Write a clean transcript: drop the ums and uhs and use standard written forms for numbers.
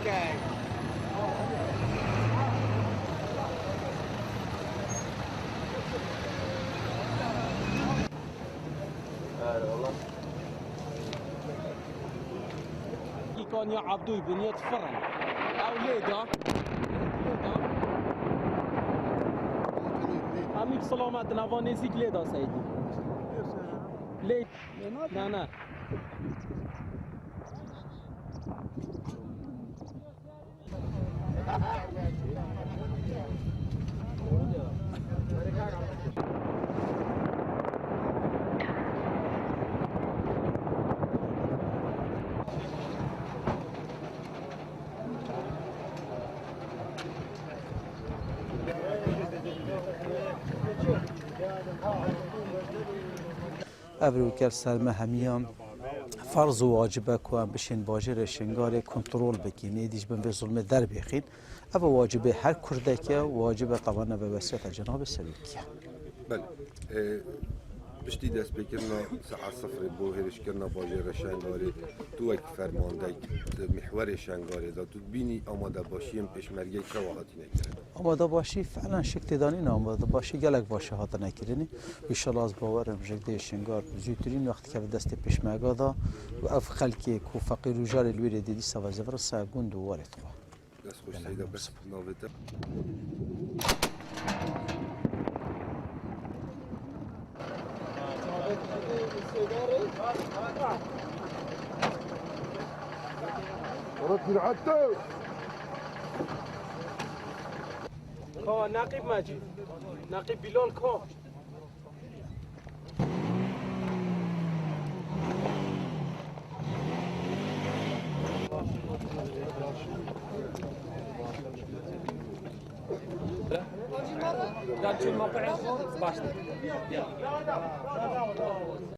كان يا عبدوي بنية فرن أولادها أميك سلامات نافانيزيك ليدا سيدي ليد لا ابروکر سلمه همیام فرض و واجبه که هم بشین باجر شنگار کنترل بکنی دیش بن به ظلم در بخین اما واجبه هر کرده که واجبه طبعا به وسیله جناب سلوکیه بله پشتی دست بکرنا ساعت صفر بو هرش کرنا باجر شنگاری تو یک فرمانده محور شنگاری دا تو بینی آماده باشیم پشمرگی که واحدی نکرد آماده باشی فعلا شکل دانی نه آماده باشی گلک باشه هات نکردنی ایشالا از باورم جگده شنگار زودترین وقتی که دست پشمرگا دا و اف خلکی کو فقیر و جار الویر دیدی سوا زفر ساگوند و وارد خوا دست خوش سیده بس ناویده رد العتو نقيب ماجد نقيب بلال كو قال شو الموقع يا اخوان؟